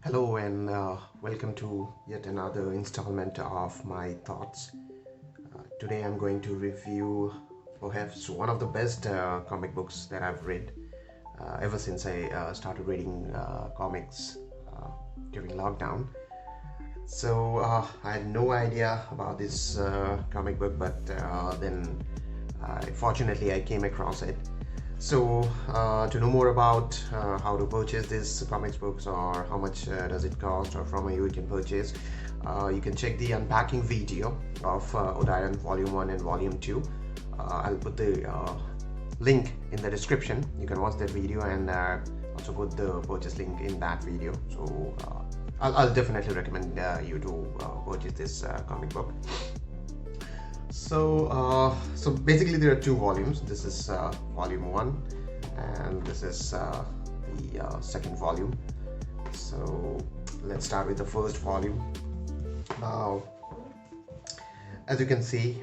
Hello and welcome to yet another installment of my thoughts. Today I'm going to review perhaps one of the best comic books that I've read ever since I started reading comics during lockdown. I had no idea about this comic book, but then fortunately I came across it. To know more about how to purchase these comics books, or how much does it cost, or from where you can purchase, you can check the unpacking video of Odayan Volume 1 and Volume 2. I'll put the link in the description. You can watch that video and also put the purchase link in that video. I'll definitely recommend you to purchase this comic book. So basically there are two volumes. This is volume 1 and this is the second volume. So let's start with the first volume. As you can see,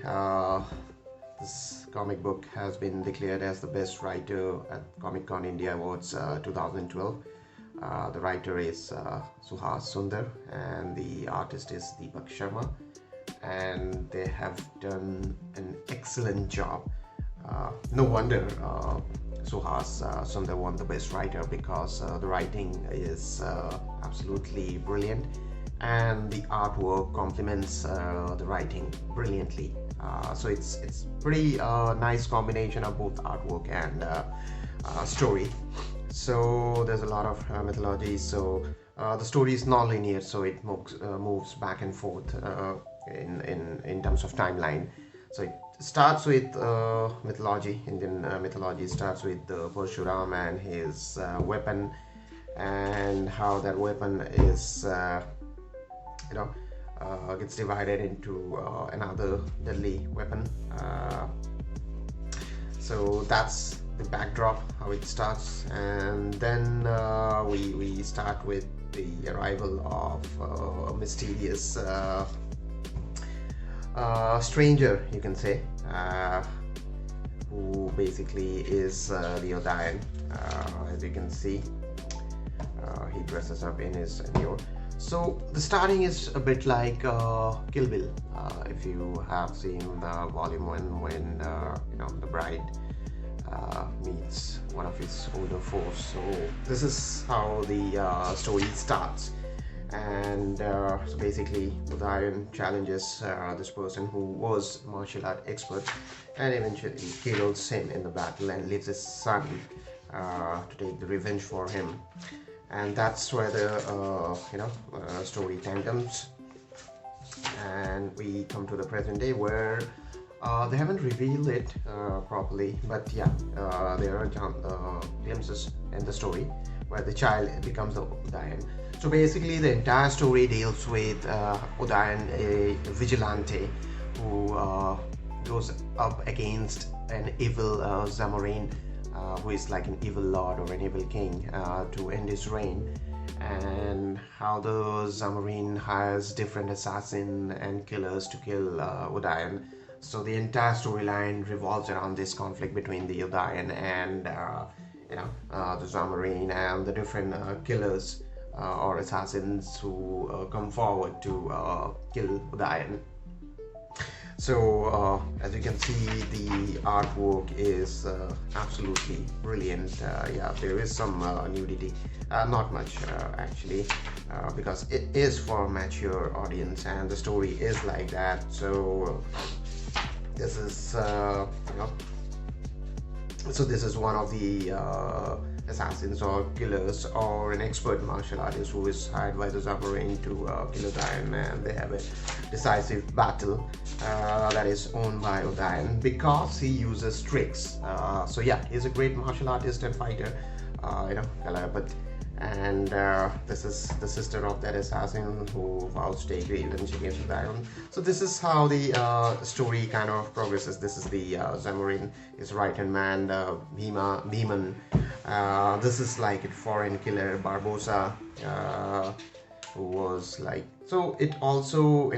this comic book has been declared as the best writer at Comic Con India Awards 2012. The writer is Suhas Sundar and the artist is Deepak Sharma, and they have done an excellent job. No wonder Suhas Sundar won the best writer, because the writing is absolutely brilliant and the artwork complements the writing brilliantly. So it's pretty nice combination of both artwork and story. So there's a lot of mythology. So the story is non-linear, so it moves back and forth in terms of timeline. So it starts with mythology. Indian mythology starts with Parshuram and his weapon, and how that weapon is gets divided into another deadly weapon. So that's the backdrop, how it starts, and then we start with the arrival of a mysterious stranger, you can say, who basically is the Odayan. As you can see, he dresses up in his demure. So the starting is a bit like Kill Bill, if you have seen volume 1, when the bride meets one of his older foes. So this is how the story starts. And so basically Udayan challenges this person who was martial art expert, and eventually kills him in the battle and leaves his son to take the revenge for him. And that's where the story tandems, and we come to the present day, where they haven't revealed it properly, but yeah, there are glimpses in the story where the child becomes the Udayan. So basically the entire story deals with Udayan, a vigilante who goes up against an evil Zamorin, who is like an evil lord or an evil king, to end his reign, and how the Zamorin hires different assassins and killers to kill Udayan. So the entire storyline revolves around this conflict between the Udayan and the Zamorin, and the different killers or assassins who come forward to kill Udayan. So as you can see, the artwork is absolutely brilliant. Yeah, there is some nudity, not much actually, because it is for a mature audience and the story is like that. So this is so this is one of the assassins or killers, or an expert martial artist who is hired by the Zamorin to kill Udayan, and they have a decisive battle that is owned by Udayan because he uses tricks. So yeah, he's a great martial artist and fighter, but and this is the sister of that assassin who vows to take revenge against Udayan. So this is how the story kind of progresses. This is the Zamorin, his right hand man, Bhiman. This is like a foreign killer, Barbosa, who was like, so it also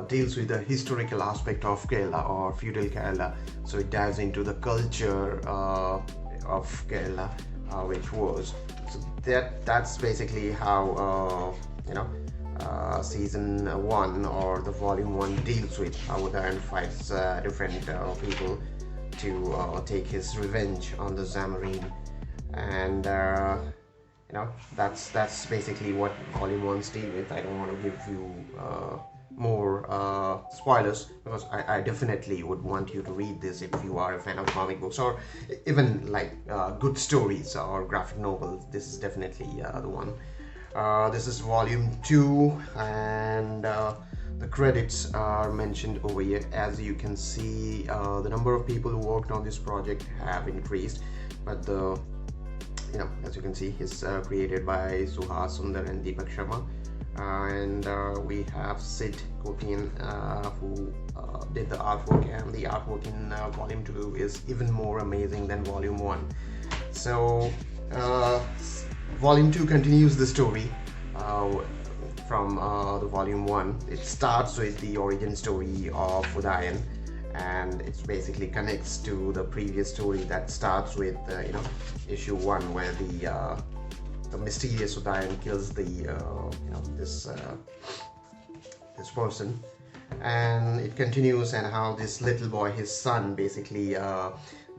deals with the historical aspect of Kerala or feudal Kerala. So it dives into the culture of Kerala, which was. that's basically how season 1 or the volume 1 deals with how Udayan fights different people to take his revenge on the Zamorin. And that's basically what volume 1's deal with. I don't want to give you more spoilers, because I definitely would want you to read this if you are a fan of comic books, or even like good stories or graphic novels. This is definitely the one. This is volume 2, and the credits are mentioned over here. As you can see, the number of people who worked on this project have increased, but as you can see, it's created by Suhas Sundar and Deepak Sharma. And we have Sid Kopian, who did the artwork, and the artwork in volume 2 is even more amazing than volume 1. So volume 2 continues the story from the volume 1. It starts with the origin story of Udayan, and it basically connects to the previous story that starts with issue 1, where the mysterious Udayan kills this person. And it continues, and how this little boy, his son, basically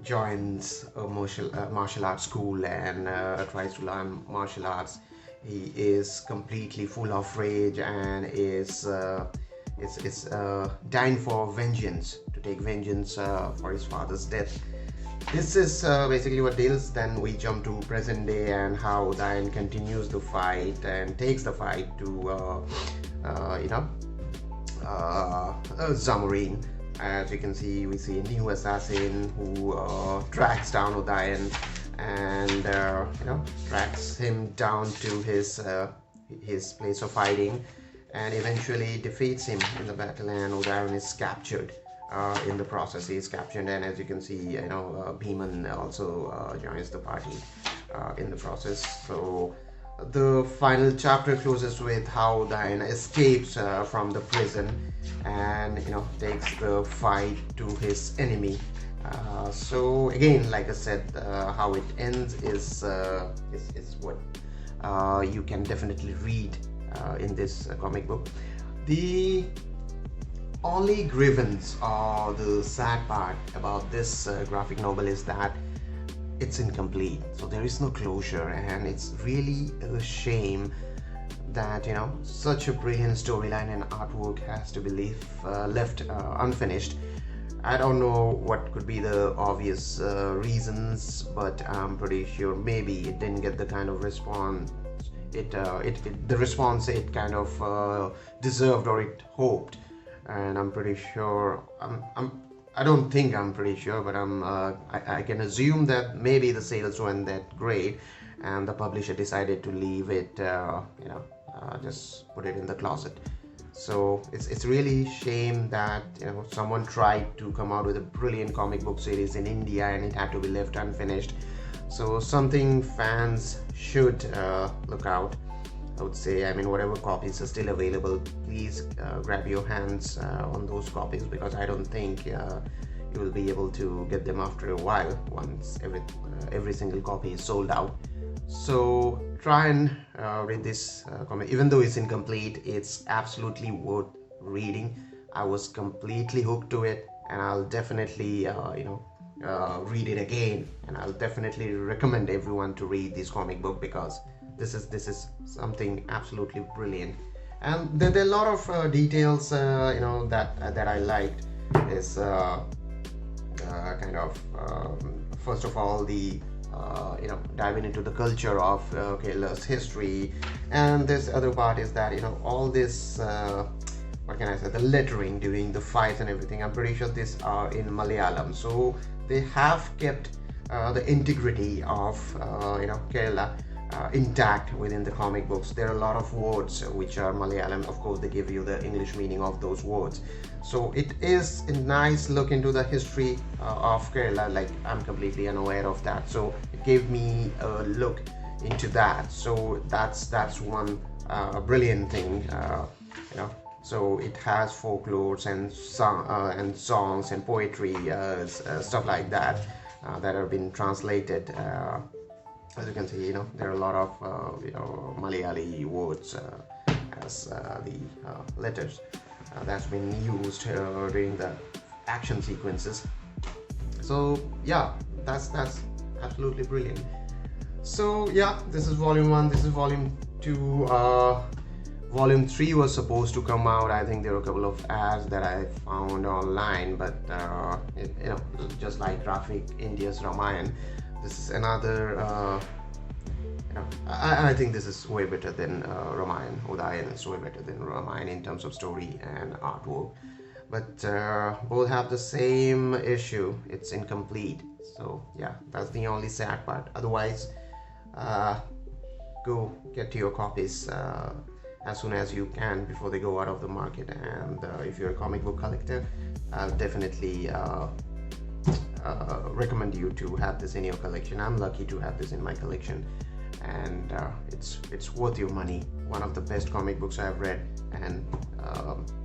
joins a martial arts school and tries to learn martial arts. He is completely full of rage and is dying for vengeance, to take vengeance for his father's death. This is basically what deals. Then we jump to present day, and how Udayan continues the fight and takes the fight to Zamorin. As you can see, we see a new assassin who tracks down Udayan and tracks him down to his place of hiding, and eventually defeats him in the battle, and Udayan is captured. In the process, he is captured, and as you can see, Bhiman also joins the party in the process. So the final chapter closes with how Udayan escapes from the prison and takes the fight to his enemy. So again, like I said, how it ends is what you can definitely read in this comic book. The only grievance or the sad part about this graphic novel is that it's incomplete, so there is no closure, and it's really a shame that such a brilliant storyline and artwork has to be left unfinished. I don't know what could be the obvious reasons, but I'm pretty sure maybe it didn't get the kind of response the response it kind of deserved, or it hoped. And I'm pretty sure, I don't think I'm pretty sure, but I can assume that maybe the sales weren't that great, and the publisher decided to leave it, just put it in the closet. So it's really shame that someone tried to come out with a brilliant comic book series in India, and it had to be left unfinished. So something fans should look out, I would say. I mean, whatever copies are still available, please grab your hands on those copies, because I don't think you will be able to get them after a while once every single copy is sold out. So try and read this comic. Even though it's incomplete, it's absolutely worth reading. I was completely hooked to it, and I'll definitely read it again, and I'll definitely recommend everyone to read this comic book, because this is something absolutely brilliant. And there are a lot of details that I liked. Is first of all, the diving into the culture of Kerala's history, and this other part is that all this what can I say, the lettering during the fights and everything, I'm pretty sure these are in Malayalam, so they have kept the integrity of Kerala intact within the comic books. There are a lot of words which are Malayalam. Of course, they give you the English meaning of those words. So it is a nice look into the history of Kerala. Like, I'm completely unaware of that, so it gave me a look into that. So that's one brilliant thing. So it has folklores and songs and poetry, stuff like that that have been translated As you can see, there are a lot of Malayali words as the letters that's been used during the action sequences. So yeah, that's absolutely brilliant. So yeah, this is volume 1, this is volume 2. Volume 3 was supposed to come out. I think there were a couple of ads that I found online, but just like Graphic India's Ramayan, this is another I think this is way better than Ramayan. Odayan is way better than Ramayan in terms of story and artwork, but both have the same issue. It's incomplete. So yeah, that's the only sad part. Otherwise, go get to your copies as soon as you can before they go out of the market. And if you're a comic book collector, I'll definitely recommend you to have this in your collection. I'm lucky to have this in my collection, and it's worth your money. One of the best comic books I've read, and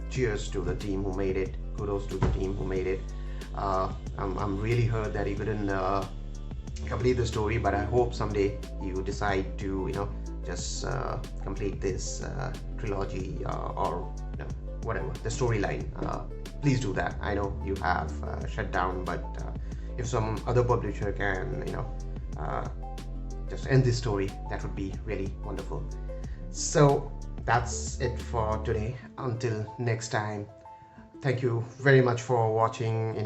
cheers to the team who made it. Kudos to the team who made it. I'm really hurt that he couldn't complete the story, but I hope someday you decide to just complete this trilogy or whatever the storyline. Please do that. I know you have shut down, but if some other publisher can just end this story, that would be really wonderful. So that's it for today. Until next time, thank you very much for watching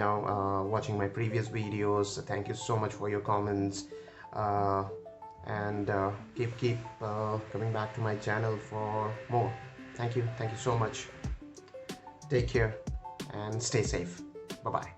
watching my previous videos. Thank you so much for your comments, and keep coming back to my channel for more. Thank you so much. Take care and stay safe. Bye bye.